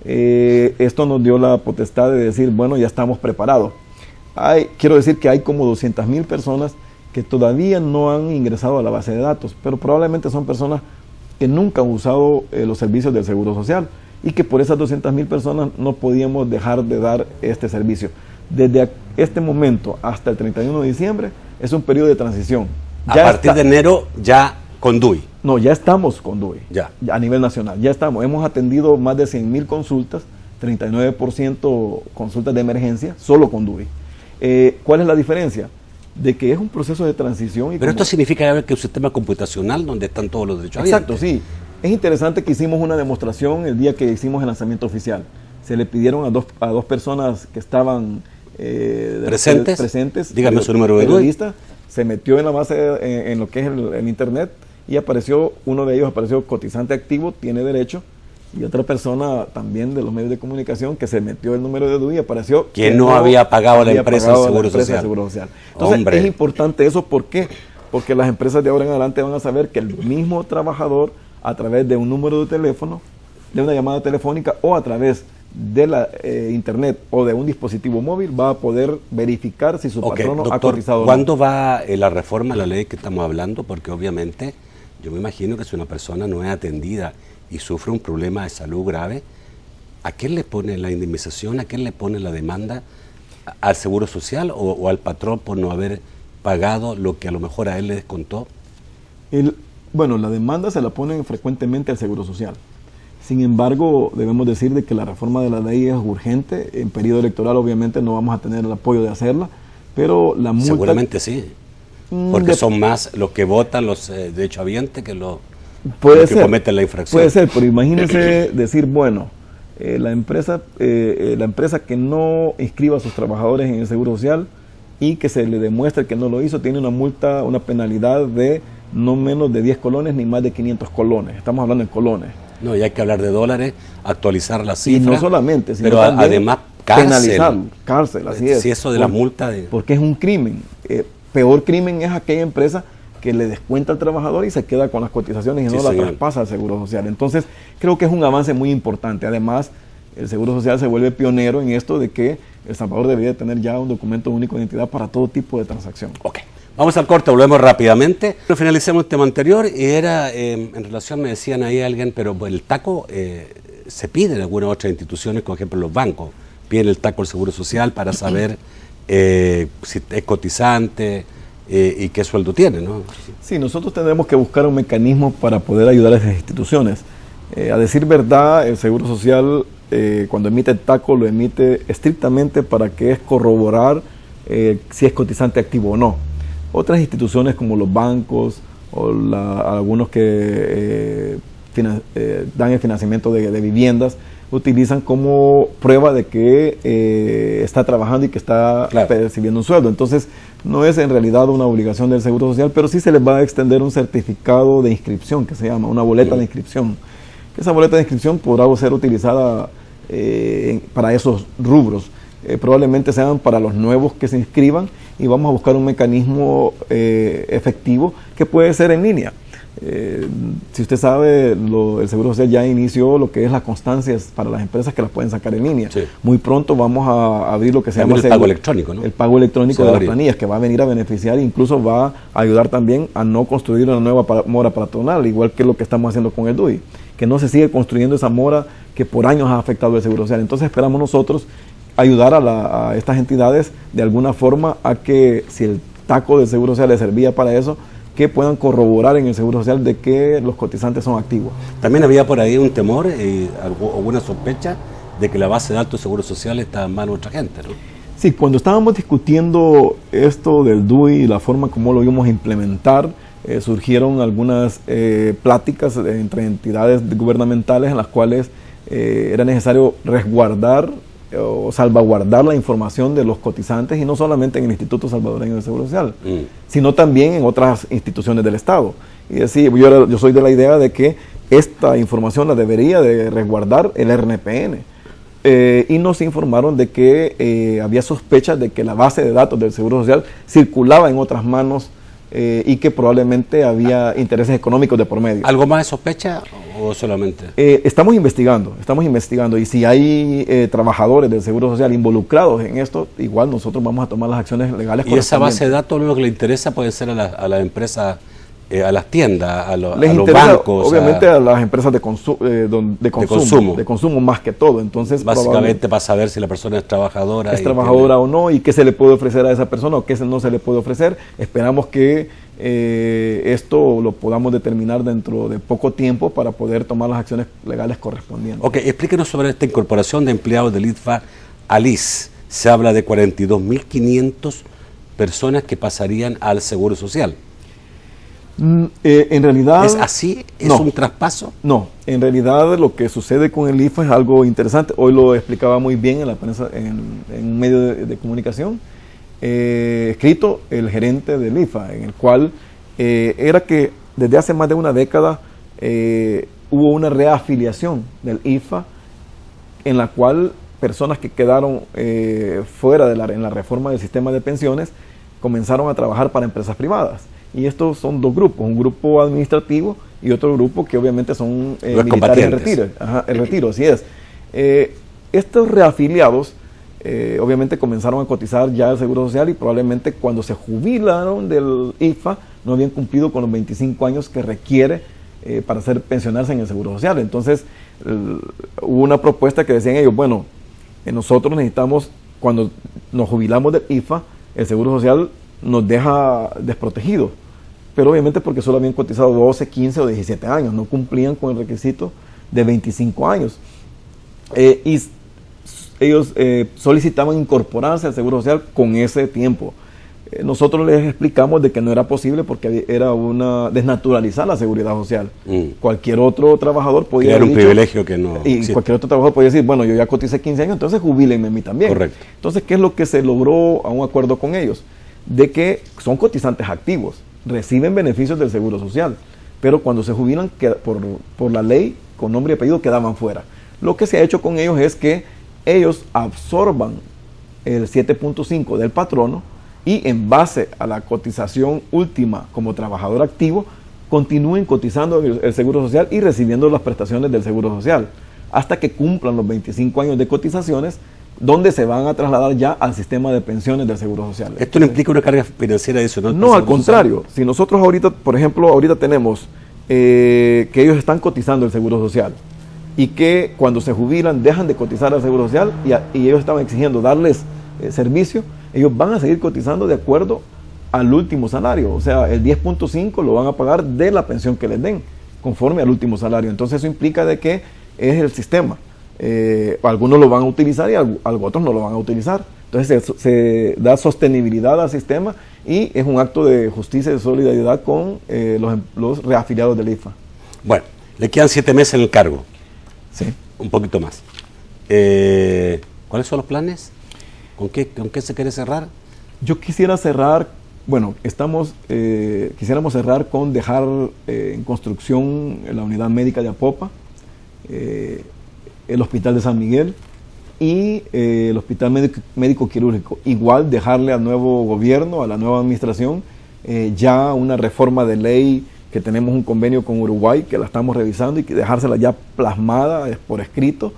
Esto nos dio la potestad de decir, bueno, ya estamos preparados. Quiero decir que hay como 200.000 personas que todavía no han ingresado a la base de datos, pero probablemente son personas que nunca han usado los servicios del Seguro Social y que por esas 200.000 personas no podíamos dejar de dar este servicio. Desde este momento hasta el 31 de diciembre es un periodo de transición. A partir de enero ya con DUI. No, ya estamos con DUI, Ya. a nivel nacional, ya estamos. Hemos atendido más de 100.000 consultas, 39% consultas de emergencia, solo con DUI. ¿Cuál es la diferencia? De que es un proceso de transición. Pero esto significa que un sistema computacional donde están todos los derechos. Exacto, sí. Es interesante que hicimos una demostración el día que hicimos el lanzamiento oficial. Se le pidieron a dos personas que estaban presentes. Dígame su número de DUI. Se metió en la base, en lo que es el internet, y apareció, uno de ellos apareció cotizante activo, tiene derecho, y otra persona también de los medios de comunicación que se metió el número de DUI y apareció que no había pagado a la empresa de Seguro Social. Entonces, Hombre. es importante eso, ¿por qué? Porque las empresas de ahora en adelante van a saber que el mismo trabajador, a través de un número de teléfono, de una llamada telefónica o a través de la internet o de un dispositivo móvil, va a poder verificar si su patrono ha doctor, cotizado o no. ¿cuándo va la reforma a la ley que estamos hablando? Porque obviamente yo me imagino que si una persona no es atendida y sufre un problema de salud grave, ¿a quién le pone la indemnización? ¿A quién le pone la demanda? ¿Al Seguro Social o al patrón por no haber pagado lo que a lo mejor a él le descontó? Bueno, la demanda se la ponen frecuentemente al Seguro Social. Sin embargo, debemos decir de que la reforma de la ley es urgente. En periodo electoral obviamente no vamos a tener el apoyo de hacerla, pero la multa... Seguramente sí, porque son más los que votan los derechohabientes que los Puede que cometen la infracción. Puede ser, pero imagínense decir, bueno, la empresa que no inscriba a sus trabajadores en el Seguro Social y que se le demuestre que no lo hizo, tiene una multa, una penalidad de no menos de 10 colones ni más de 500 colones. Estamos hablando en colones. No, y hay que hablar de dólares, actualizar la cifra. Y no solamente, sino pero también además cárcel, así es. Si eso de la multa... Porque es un crimen. Peor crimen es aquella empresa que le descuenta al trabajador y se queda con las cotizaciones y no la traspasa al Seguro Social. Entonces, creo que es un avance muy importante. Además, el Seguro Social se vuelve pionero en esto de que El Salvador debería tener ya un documento único de identidad para todo tipo de transacción. Ok. Vamos al corte, volvemos rápidamente. Finalicemos el tema anterior y era, en relación, me decían ahí alguien, pero el TACO se pide en algunas otras instituciones, por ejemplo los bancos, piden el TACO del Seguro Social para saber si es cotizante y qué sueldo tiene, ¿no? Sí, nosotros tendremos que buscar un mecanismo para poder ayudar a esas instituciones. A decir verdad, el Seguro Social, cuando emite el TACO, lo emite estrictamente para que es corroborar si es cotizante activo o no. Otras instituciones como los bancos o algunos que dan el financiamiento de viviendas utilizan como prueba de que está trabajando y que está percibiendo un sueldo. Entonces, no es en realidad una obligación del Seguro Social, pero sí se les va a extender un certificado de inscripción, que se llama una boleta de inscripción. Esa boleta de inscripción podrá ser utilizada para esos rubros. Probablemente sean para los nuevos que se inscriban y vamos a buscar un mecanismo efectivo que puede ser en línea. Si usted sabe, el Seguro Social ya inició lo que es las constancias para las empresas que las pueden sacar en línea. Sí. Muy pronto vamos a abrir lo que se llama el pago electrónico, ¿no? El pago electrónico de las planillas, que va a venir a beneficiar e incluso va a ayudar también a no construir una nueva mora patronal, igual que lo que estamos haciendo con el DUI, que no se sigue construyendo esa mora que por años ha afectado el Seguro Social. Entonces esperamos nosotros ayudar a estas entidades de alguna forma a que, si el TACO del Seguro Social les servía para eso, que puedan corroborar en el Seguro Social de que los cotizantes son activos. También había por ahí un temor o una sospecha de que la base de datos del Seguro Social está en manos de otra gente, ¿no? Sí, cuando estábamos discutiendo esto del DUI y la forma como lo íbamos a implementar, surgieron algunas pláticas entre entidades gubernamentales en las cuales era necesario resguardar o salvaguardar la información de los cotizantes, y no solamente en el Instituto Salvadoreño de Seguro Social, sino también en otras instituciones del Estado. Y así, yo soy de la idea de que esta información la debería de resguardar el RNPN. Y nos informaron de que había sospechas de que la base de datos del Seguro Social circulaba en otras manos y que probablemente había intereses económicos de por medio. ¿Algo más de sospecha o solamente? Estamos investigando, y si hay trabajadores del Seguro Social involucrados en esto, igual nosotros vamos a tomar las acciones legales. ¿Y esa base de datos lo que le interesa puede ser a las empresas, a las tiendas, a los bancos? Obviamente a las empresas de consumo más que todo. Entonces, básicamente para saber si la persona es trabajadora. O no, y qué se le puede ofrecer a esa persona o qué no se le puede ofrecer. Esperamos que esto lo podamos determinar dentro de poco tiempo para poder tomar las acciones legales correspondientes. Ok, explíquenos sobre esta incorporación de empleados del ITFA al IS. Se habla de 42.500 personas que pasarían al Seguro Social. En realidad... ¿Es así? ¿Es un traspaso? No, en realidad lo que sucede con el IFA es algo interesante. Hoy lo explicaba muy bien en la prensa, en un medio de comunicación, escrito el gerente del IFA, en el cual era que desde hace más de una década hubo una reafiliación del IFA, en la cual personas que quedaron fuera en la reforma del sistema de pensiones comenzaron a trabajar para empresas privadas. Y estos son dos grupos, un grupo administrativo y otro grupo que obviamente son militares en retiro. El retiro, así es. Estos reafiliados obviamente comenzaron a cotizar ya el Seguro Social, y probablemente cuando se jubilaron del IFA no habían cumplido con los 25 años que requiere para pensionarse en el Seguro Social. Entonces hubo una propuesta que decían ellos, bueno, nosotros necesitamos, cuando nos jubilamos del IFA, el Seguro Social nos deja desprotegidos, pero obviamente porque solo habían cotizado 12, 15 o 17 años, no cumplían con el requisito de 25 años. Y ellos solicitaban incorporarse al Seguro Social con ese tiempo. nosotros les explicamos de que no era posible porque era desnaturalizar la seguridad social. Cualquier otro trabajador podía era un privilegio que no... Y cualquier otro trabajador podía decir, bueno, yo ya coticé 15 años, entonces jubílenme a mí también. Correcto. Entonces, ¿qué es lo que se logró a un acuerdo con ellos? De que son cotizantes activos, reciben beneficios del Seguro Social, pero cuando se jubilan por la ley, con nombre y apellido, quedaban fuera. Lo que se ha hecho con ellos es que ellos absorban el 7.5 del patrono y en base a la cotización última como trabajador activo, continúen cotizando el Seguro Social y recibiendo las prestaciones del Seguro Social, hasta que cumplan los 25 años de cotizaciones, donde se van a trasladar ya al sistema de pensiones del Seguro Social. ¿Esto no implica una carga financiera adicional? No, al contrario. Si nosotros ahorita, por ejemplo, ahorita tenemos que ellos están cotizando el Seguro Social y que cuando se jubilan dejan de cotizar al Seguro Social y ellos estaban exigiendo darles servicio, ellos van a seguir cotizando de acuerdo al último salario. O sea, el 10.5 lo van a pagar de la pensión que les den, conforme al último salario. Entonces eso implica de que es el sistema. Algunos lo van a utilizar y otros no lo van a utilizar. Entonces se da sostenibilidad al sistema y es un acto de justicia y de solidaridad con los reafiliados del IFA. Bueno, le quedan 7 meses en el cargo. Sí. Un poquito más. ¿Cuáles son los planes? ¿Con qué se quiere cerrar? Yo quisiera cerrar, quisiéramos cerrar con dejar en construcción la unidad médica de Apopa, el hospital de San Miguel y el hospital médico quirúrgico. Igual dejarle al nuevo gobierno, a la nueva administración, ya una reforma de ley, que tenemos un convenio con Uruguay que la estamos revisando y que dejársela ya plasmada por escrito,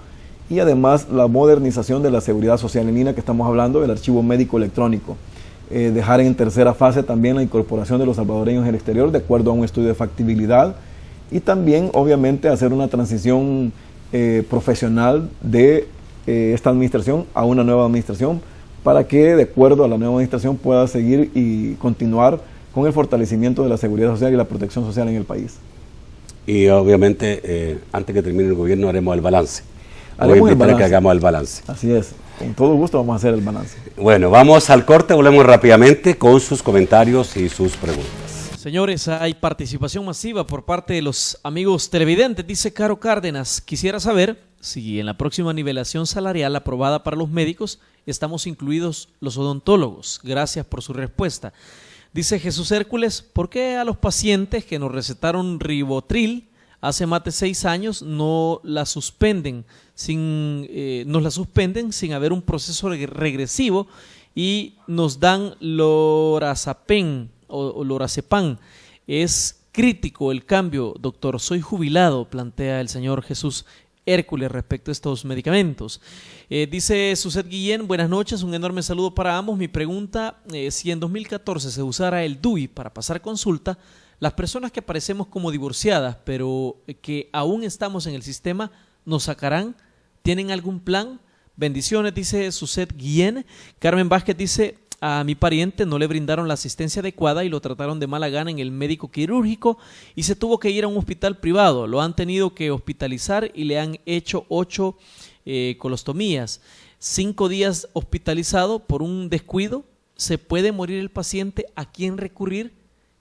y además la modernización de la seguridad social en línea que estamos hablando, del archivo médico electrónico. Dejar en tercera fase también la incorporación de los salvadoreños en el exterior de acuerdo a un estudio de factibilidad, y también obviamente hacer una transición profesional de esta administración a una nueva administración, para que de acuerdo a la nueva administración pueda seguir y continuar con el fortalecimiento de la seguridad social y la protección social en el país. Y obviamente antes que termine el gobierno haremos el balance. Haremos el balance. Que hagamos el balance. Así es, con todo gusto vamos a hacer el balance. Bueno, vamos al corte, volvemos rápidamente con sus comentarios y sus preguntas. Señores, hay participación masiva por parte de los amigos televidentes. Dice Caro Cárdenas, quisiera saber si en la próxima nivelación salarial aprobada para los médicos estamos incluidos los odontólogos. Gracias por su respuesta. Dice Jesús Hércules, ¿por qué a los pacientes que nos recetaron Ribotril hace más de 6 años nos la suspenden sin haber un proceso regresivo y nos dan lorazepam o lorazepam? Es crítico el cambio, doctor. Soy jubilado, plantea el señor Jesús Hércules respecto a estos medicamentos. Dice Suset Guillén, buenas noches, un enorme saludo para ambos. Mi pregunta, si en 2014 se usara el DUI para pasar consulta, las personas que aparecemos como divorciadas, pero que aún estamos en el sistema, ¿nos sacarán? ¿Tienen algún plan? Bendiciones, dice Suset Guillén. Carmen Vázquez dice, a mi pariente no le brindaron la asistencia adecuada y lo trataron de mala gana en el médico quirúrgico y se tuvo que ir a un hospital privado. Lo han tenido que hospitalizar y le han hecho 8 colostomías. 5 días hospitalizado por un descuido. ¿Se puede morir el paciente? ¿A quién recurrir?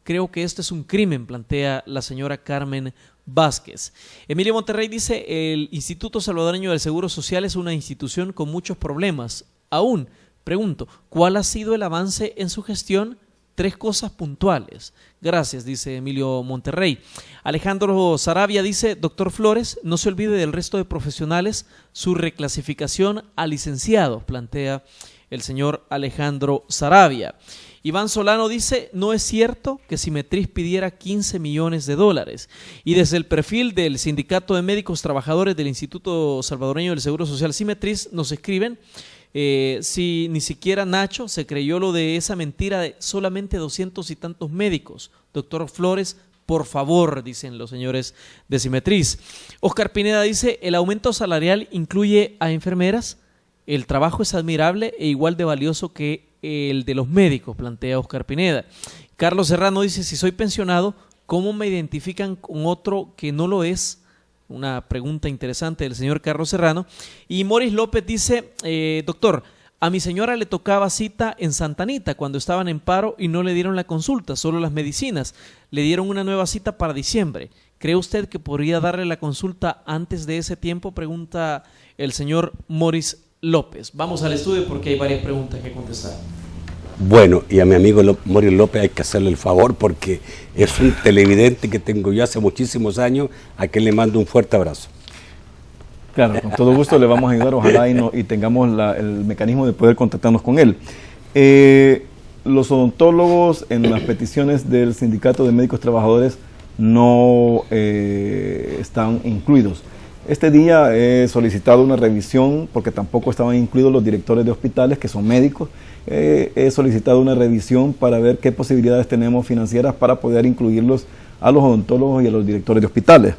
Creo que esto es un crimen, plantea la señora Carmen Vázquez. Emilio Monterrey dice, el Instituto Salvadoreño del Seguro Social es una institución con muchos problemas. Aún, pregunto, ¿cuál ha sido el avance en su gestión? 3 cosas puntuales. Gracias, dice Emilio Monterrey. Alejandro Sarabia dice, doctor Flores, no se olvide del resto de profesionales su reclasificación a licenciados, plantea el señor Alejandro Sarabia. Iván Solano dice, no es cierto que Simetris pidiera $15 millones. Y desde el perfil del Sindicato de Médicos Trabajadores del Instituto Salvadoreño del Seguro Social Simetris nos escriben, si ni siquiera Nacho se creyó lo de esa mentira de solamente 200 y tantos médicos. Doctor Flores, por favor, dicen los señores de Simetris. Oscar Pineda dice, el aumento salarial incluye a enfermeras. El trabajo es admirable e igual de valioso que el de los médicos, plantea Oscar Pineda. Carlos Serrano dice, si soy pensionado, ¿cómo me identifican con otro que no lo es? Una pregunta interesante del señor Carlos Serrano. Y Moris López dice, doctor, A mi señora le tocaba cita en Santa Anita cuando estaban en paro y no le dieron la consulta, solo las medicinas. Le dieron una nueva cita para diciembre. ¿Cree usted que podría darle la consulta antes de ese tiempo?, pregunta el señor Morris López. Vamos al estudio porque hay varias preguntas que contestar. Bueno, y a mi amigo Morris López hay que hacerle el favor porque es un televidente que tengo yo hace muchísimos años, a quien le mando un fuerte abrazo. Claro, con todo gusto le vamos a ayudar, ojalá y tengamos el mecanismo de poder contactarnos con él. Los odontólogos en las peticiones del Sindicato de Médicos Trabajadores no están incluidos. Este día he solicitado una revisión porque tampoco estaban incluidos los directores de hospitales, que son médicos. He solicitado una revisión para ver qué posibilidades tenemos financieras para poder incluirlos a los odontólogos y a los directores de hospitales.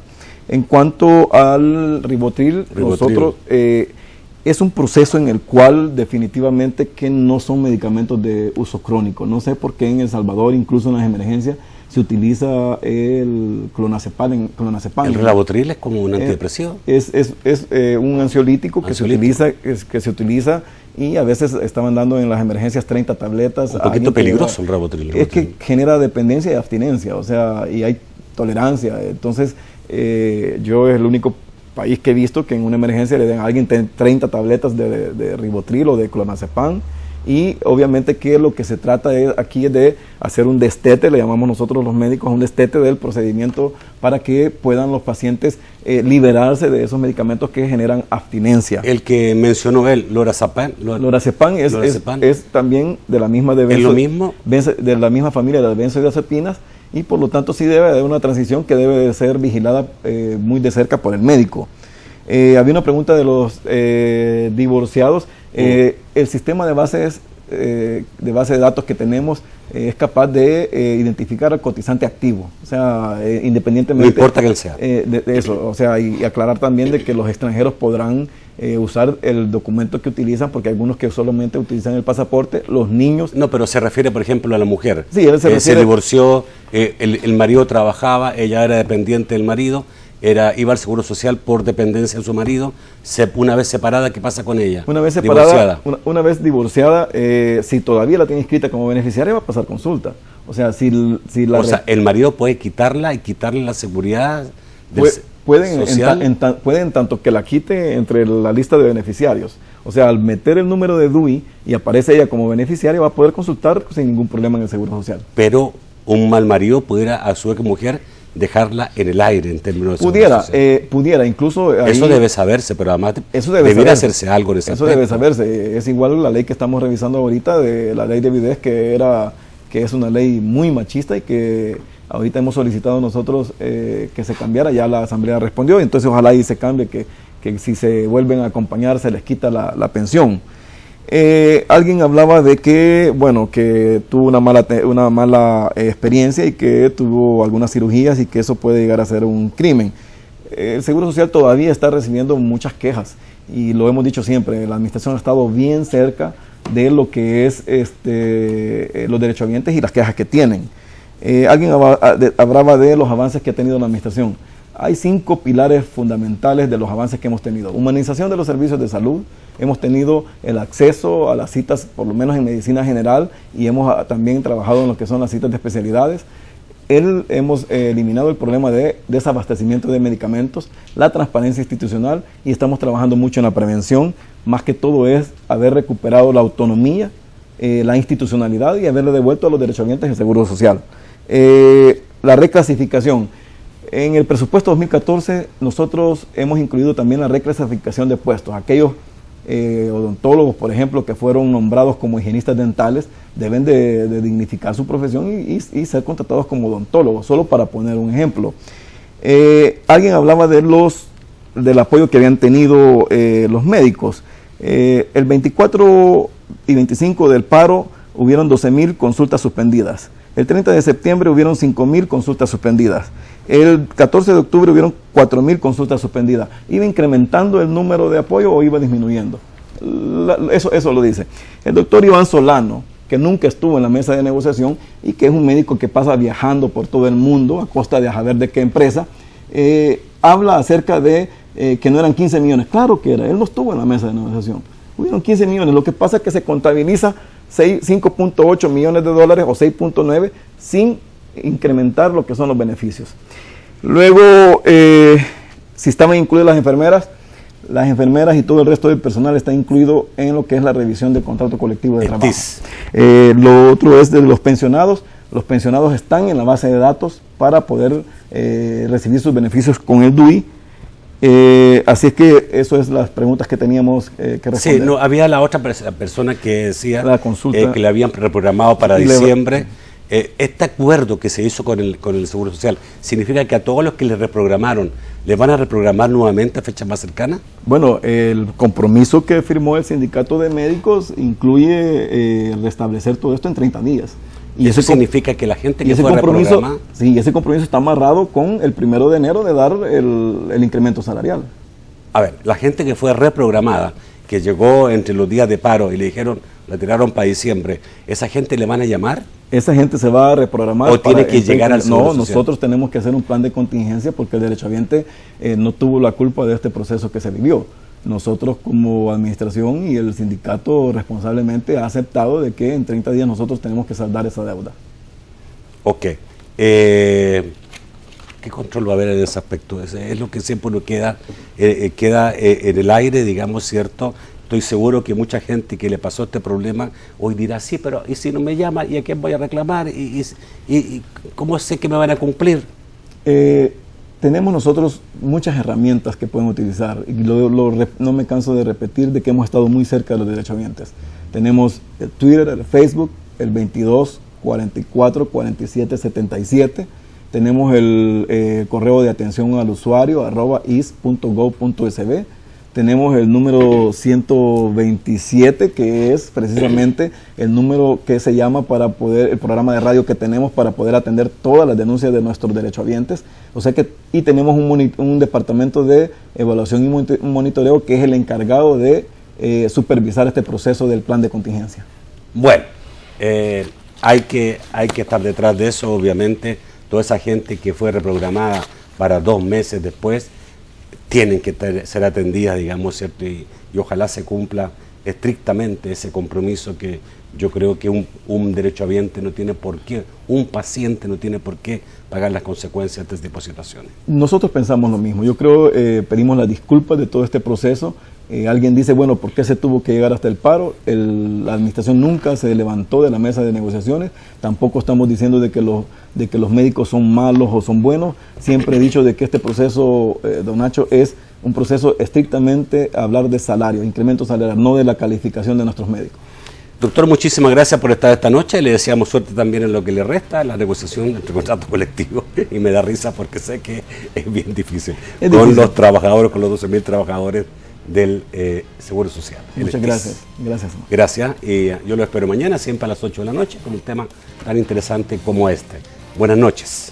En cuanto al ribotril, nosotros es un proceso en el cual definitivamente que no son medicamentos de uso crónico. No sé por qué en El Salvador, incluso en las emergencias, se utiliza el clonazepam. El ribotril es como un antidepresivo. Es un ansiolítico que se utiliza y a veces estaban dando en las emergencias 30 tabletas. Un poquito peligroso el ribotril. Es que genera dependencia y abstinencia, o sea, y hay tolerancia. Entonces, yo es el único país que he visto que en una emergencia le den a alguien 30 tabletas de ribotril o de clonazepam, y obviamente que lo que se trata aquí es de hacer un destete, le llamamos nosotros los médicos, un destete del procedimiento para que puedan los pacientes liberarse de esos medicamentos que generan abstinencia. El que mencionó él, lorazepam. Lorazepam es también de la misma ¿Es lo mismo? De la misma familia de las benzodiazepinas, y por lo tanto sí debe haber una transición que debe de ser vigilada muy de cerca por el médico. Había una pregunta de los divorciados. El sistema de base de datos que tenemos es capaz de identificar al cotizante activo, o sea, independientemente... No importa que él sea. De eso, o sea, y aclarar también de que los extranjeros podrán usar el documento que utilizan, porque hay algunos que solamente utilizan el pasaporte, los niños... No, pero se refiere, por ejemplo, a la mujer. Sí, él se divorció, el marido trabajaba, ella era dependiente del marido, iba al Seguro Social por dependencia de su marido. Una vez separada, ¿qué pasa con ella? Una vez separada, una vez divorciada, si todavía la tiene inscrita como beneficiaria, va a pasar consulta. O sea, el marido puede quitarla y quitarle la seguridad pueden tanto que la quite entre la lista de beneficiarios. O sea, al meter el número de DUI y aparece ella como beneficiaria, va a poder consultar sin ningún problema en el Seguro Social. Pero un mal marido pudiera, a su mujer, dejarla en el aire en términos de pudiera, incluso ahí, eso debe saberse, pero además debería hacerse algo en ese aspecto. Debe saberse. Es igual la ley que estamos revisando ahorita, de la ley de viudez, que es una ley muy machista y que ahorita hemos solicitado nosotros que se cambiara. Ya la Asamblea respondió, entonces ojalá ahí se cambie, que si se vuelven a acompañar se les quita la pensión. Alguien hablaba de que, bueno, que tuvo una mala experiencia y que tuvo algunas cirugías y que eso puede llegar a ser un crimen. El Seguro Social todavía está recibiendo muchas quejas y lo hemos dicho siempre, la administración ha estado bien cerca de lo que es los derechohabientes y las quejas que tienen. Alguien hablaba de los avances que ha tenido la administración. Hay 5 pilares fundamentales de los avances que hemos tenido. Humanización de los servicios de salud, hemos tenido el acceso a las citas, por lo menos en medicina general, y hemos también trabajado en lo que son las citas de especialidades. Hemos eliminado el problema de desabastecimiento de medicamentos, la transparencia institucional, y estamos trabajando mucho en la prevención. Más que todo es haber recuperado la autonomía, la institucionalidad, y haberle devuelto a los derechohabientes el Seguro Social. La reclasificación. En el presupuesto 2014 nosotros hemos incluido también la reclasificación de puestos. Aquellos odontólogos, por ejemplo, que fueron nombrados como higienistas dentales, deben de dignificar su profesión y ser contratados como odontólogos, solo para poner un ejemplo. Alguien hablaba del apoyo que habían tenido los médicos. El 24 y 25 del paro hubieron 12,000 consultas suspendidas. El 30 de septiembre hubieron 5,000 consultas suspendidas. El 14 de octubre hubieron 4,000 consultas suspendidas. ¿Iba incrementando el número de apoyo o iba disminuyendo? Eso lo dice. El doctor Iván Solano, que nunca estuvo en la mesa de negociación y que es un médico que pasa viajando por todo el mundo a costa de saber de qué empresa, habla acerca de que no eran 15 millones. Claro que era, él no estuvo en la mesa de negociación. hubieron 15 millones. Lo que pasa es que se contabiliza 5.8 millones de dólares o 6.9 sin incrementar lo que son los beneficios. Luego, si estaban incluidas las enfermeras y todo el resto del personal está incluido en lo que es la revisión del contrato colectivo de trabajo. Lo otro es de los pensionados. Los pensionados están en la base de datos para poder recibir sus beneficios con el DUI. Así es que eso es las preguntas que teníamos que responder. Sí, no, había la otra persona que decía la consulta, que le habían reprogramado para diciembre. Este acuerdo que se hizo con el Seguro Social, ¿significa que a todos los que le reprogramaron, le van a reprogramar nuevamente a fecha más cercana? Bueno, el compromiso que firmó el sindicato de médicos incluye restablecer todo esto en 30 días. Y eso significa que la gente que fue reprogramada... Sí, ese compromiso está amarrado con el 1 de enero de dar el incremento salarial. A ver, la gente que fue reprogramada, que llegó entre los días de paro y le dijeron, la tiraron para diciembre, ¿esa gente le van a llamar? Esa gente se va a reprogramar. ¿O tiene que llegar al Seguro Social? No, nosotros tenemos que hacer un plan de contingencia porque el derechohabiente no tuvo la culpa de este proceso que se vivió. Nosotros como administración y el sindicato responsablemente ha aceptado de que en 30 días nosotros tenemos que saldar esa deuda. Ok. ¿Qué control va a haber en ese aspecto? Es lo que siempre nos queda en el aire, digamos, ¿cierto? Estoy seguro que mucha gente que le pasó este problema hoy dirá, sí, pero ¿y si no me llama? ¿Y a quién voy a reclamar? ¿Y cómo sé que me van a cumplir? Tenemos nosotros muchas herramientas que pueden utilizar y no me canso de repetir de que hemos estado muy cerca de los derechohabientes. Tenemos el Twitter, el Facebook, el 22 44 47 77. Tenemos el correo de atención al usuario @is.gov.sb. Tenemos el número 127, que es precisamente el número que se llama para poder, el programa de radio que tenemos para poder atender todas las denuncias de nuestros derechohabientes. O sea que, y tenemos un departamento de evaluación y monitoreo que es el encargado de supervisar este proceso del plan de contingencia. Bueno, hay que estar detrás de eso, obviamente. Toda esa gente que fue reprogramada para 2 meses después, tienen que ser atendidas, digamos, ¿cierto? Y ojalá se cumpla estrictamente ese compromiso que yo creo que un derechohabiente no tiene por qué, un paciente no tiene por qué pagar las consecuencias de este tipo de situaciones. Nosotros pensamos lo mismo. Yo creo, pedimos las disculpas de todo este proceso. Alguien dice, bueno, ¿por qué se tuvo que llegar hasta el paro? La administración nunca se levantó de la mesa de negociaciones. Tampoco estamos diciendo de que los médicos son malos o son buenos. Siempre he dicho de que este proceso, don Nacho, es un proceso estrictamente hablar de salario, incremento salarial, no de la calificación de nuestros médicos. Doctor, muchísimas gracias por estar esta noche. Le deseamos suerte también en lo que le resta, la negociación entre contrato colectivo. Y me da risa porque sé que es bien difícil. Los trabajadores, con los 12.000 trabajadores del Seguro Social. Muchas gracias. Gracias. Y yo lo espero mañana, siempre a las 8 de la noche, con un tema tan interesante como este. Buenas noches.